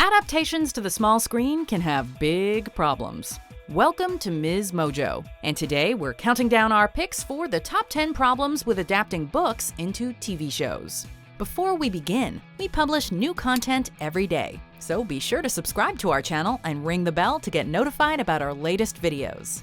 Adaptations to the small screen can have big problems. Welcome to MsMojo, and today we're counting down our picks for the top 10 problems with adapting books into TV shows. Before we begin, we publish new content every day, so be sure to subscribe to our channel and ring the bell to get notified about our latest videos.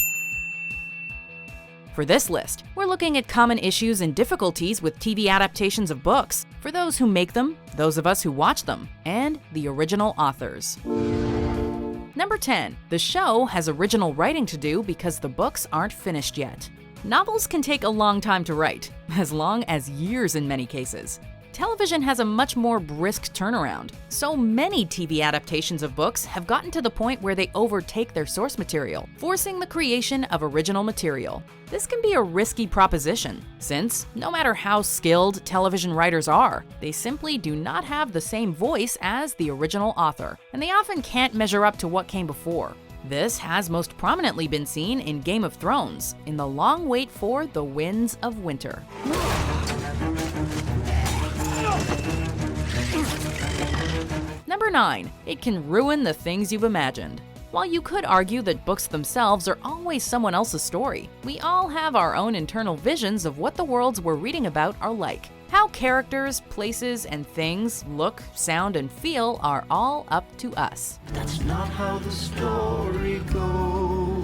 For this list, we're looking at common issues and difficulties with TV adaptations of books for those who make them, those of us who watch them, and the original authors. Number 10. The show has original writing to do because the books aren't finished yet. Novels can take a long time to write, as long as years in many cases. Television has a much more brisk turnaround, so many TV adaptations of books have gotten to the point where they overtake their source material, forcing the creation of original material. This can be a risky proposition, since no matter how skilled television writers are, they simply do not have the same voice as the original author, and they often can't measure up to what came before. This has most prominently been seen in Game of Thrones, in the long wait for The Winds of Winter. Number 9. It can ruin the things you've imagined. While you could argue that books themselves are always someone else's story, we all have our own internal visions of what the worlds we're reading about are like. How characters, places, and things look, sound, and feel are all up to us. But that's not how the story goes.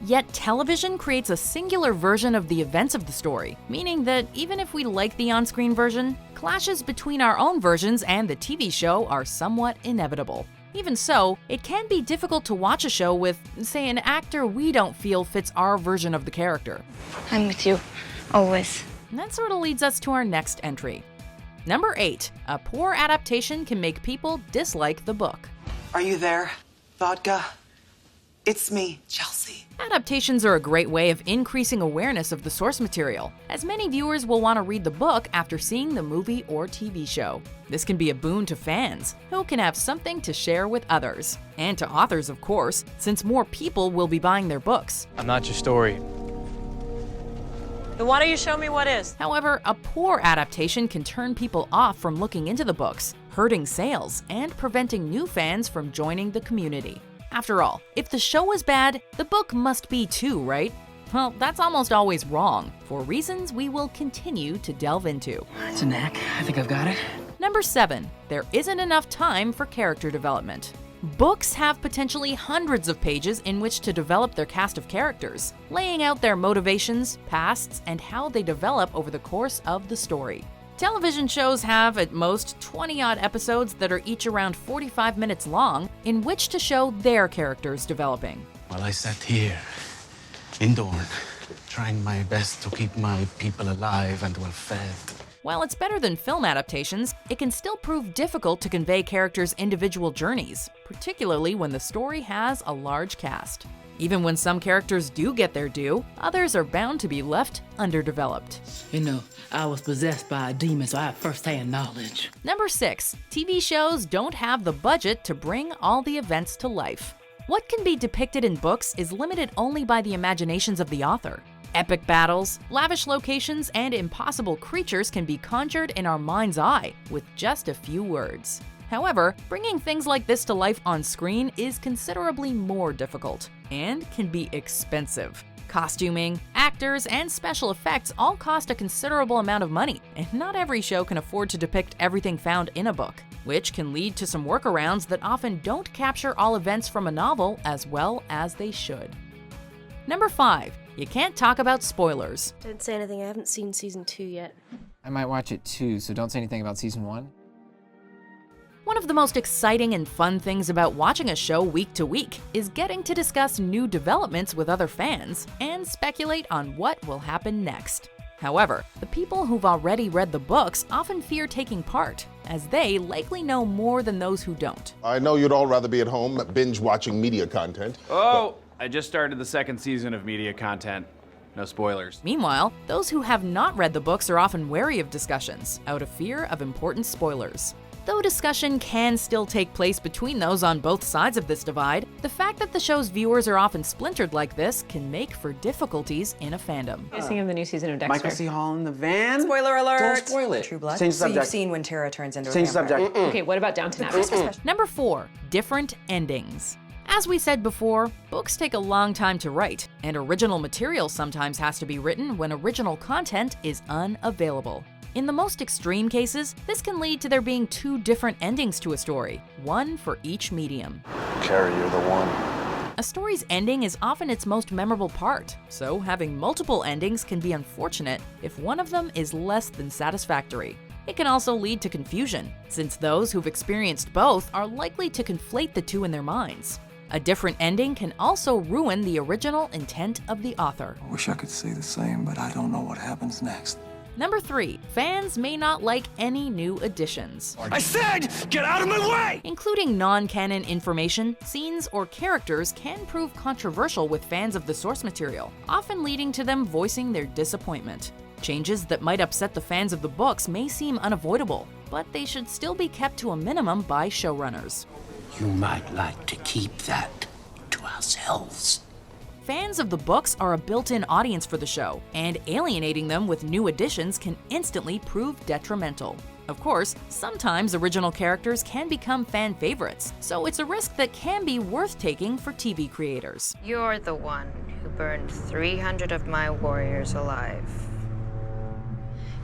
Yet television creates a singular version of the events of the story, meaning that even if we like the on-screen version, clashes between our own versions and the TV show are somewhat inevitable. Even so, it can be difficult to watch a show with, say, an actor we don't feel fits our version of the character. I'm with you, always. And that sort of leads us to our next entry. Number 8. A poor adaptation can make people dislike the book. Are you there, Vodka? It's me, Chelsea. Adaptations are a great way of increasing awareness of the source material, as many viewers will want to read the book after seeing the movie or TV show. This can be a boon to fans, who can have something to share with others. And to authors, of course, since more people will be buying their books. I'm not your story. Then why don't you show me what is? However, a poor adaptation can turn people off from looking into the books, hurting sales, and preventing new fans from joining the community. After all, if the show is bad, the book must be too, right? Well, that's almost always wrong, for reasons we will continue to delve into. It's a knack. I think I've got it. Number 7. There isn't enough time for character development. Books have potentially hundreds of pages in which to develop their cast of characters, laying out their motivations, pasts, and how they develop over the course of the story. Television shows have at most 20-odd episodes that are each around 45 minutes long, in which to show their characters developing. While I sat here, in Dorne, trying my best to keep my people alive and well fed. While it's better than film adaptations, it can still prove difficult to convey characters' individual journeys, particularly when the story has a large cast. Even when some characters do get their due, others are bound to be left underdeveloped. You know, I was possessed by a demon, so I have first-hand knowledge. Number 6. TV shows don't have the budget to bring all the events to life. What can be depicted in books is limited only by the imaginations of the author. Epic battles, lavish locations, and impossible creatures can be conjured in our mind's eye with just a few words. However, bringing things like this to life on screen is considerably more difficult and can be expensive. Costuming, actors, and special effects all cost a considerable amount of money, and not every show can afford to depict everything found in a book, which can lead to some workarounds that often don't capture all events from a novel as well as they should. Number 5. You can't talk about spoilers. Don't say anything, I haven't seen season 2 yet. I might watch it too, so don't say anything about season 1. One of the most exciting and fun things about watching a show week to week is getting to discuss new developments with other fans and speculate on what will happen next. However, the people who've already read the books often fear taking part, as they likely know more than those who don't. I know you'd all rather be at home binge watching media content. Oh, I just started the second season of media content. No spoilers. Meanwhile, those who have not read the books are often wary of discussions, out of fear of important spoilers. Though discussion can still take place between those on both sides of this divide, the fact that the show's viewers are often splintered like this can make for difficulties in a fandom. What do you think of the new season of Dexter? Michael C. Hall in the van? Spoiler alert! Don't spoil it. True Blood? Change the So subject. you've seen when Tara turns into Change a the vampire. subject. Okay, what about Downton Abbey? Number 4. Different endings. As we said before, books take a long time to write, and original material sometimes has to be written when original content is unavailable. In the most extreme cases, this can lead to there being 2 different endings to a story, one for each medium. Carrie, you're the one. A story's ending is often its most memorable part, so having multiple endings can be unfortunate if one of them is less than satisfactory. It can also lead to confusion, since those who've experienced both are likely to conflate the 2 in their minds. A different ending can also ruin the original intent of the author. I wish I could say the same, but I don't know what happens next. Number 3. Fans may not like any new additions. I said, get out of my way! Including non-canon information, scenes, or characters can prove controversial with fans of the source material, often leading to them voicing their disappointment. Changes that might upset the fans of the books may seem unavoidable, but they should still be kept to a minimum by showrunners. You might like to keep that to ourselves. Fans of the books are a built-in audience for the show, and alienating them with new additions can instantly prove detrimental. Of course, sometimes original characters can become fan favorites, so it's a risk that can be worth taking for TV creators. You're the one who burned 300 of my warriors alive.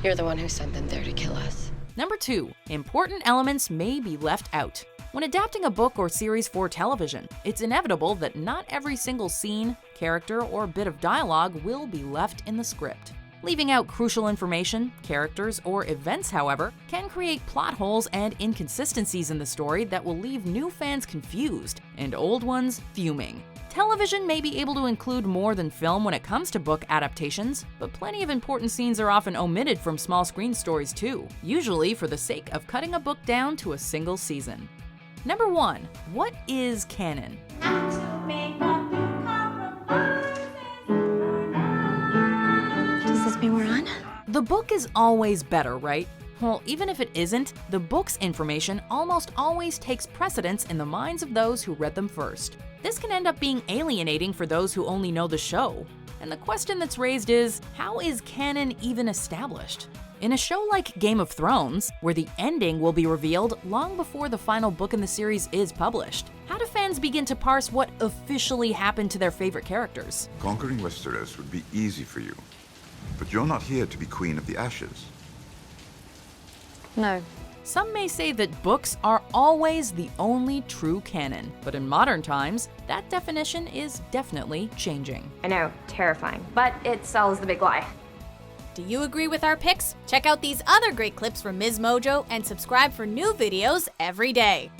You're the one who sent them there to kill us. Number 2. Important elements may be left out. When adapting a book or series for television, it's inevitable that not every single scene, character, or bit of dialogue will be left in the script. Leaving out crucial information, characters, or events, however, can create plot holes and inconsistencies in the story that will leave new fans confused and old ones fuming. Television may be able to include more than film when it comes to book adaptations, but plenty of important scenes are often omitted from small screen stories too, usually for the sake of cutting a book down to a single season. Number 1. What is canon? Does this mean we're on? The book is always better, right? Well, even if it isn't, the book's information almost always takes precedence in the minds of those who read them first. This can end up being alienating for those who only know the show. And the question that's raised is, how is canon even established? In a show like Game of Thrones, where the ending will be revealed long before the final book in the series is published, how do fans begin to parse what officially happened to their favorite characters? Conquering Westeros would be easy for you, but you're not here to be Queen of the Ashes. No. Some may say that books are always the only true canon, but in modern times, that definition is definitely changing. I know, terrifying, but it sells the big lie. Do you agree with our picks? Check out these other great clips from MsMojo and subscribe for new videos every day.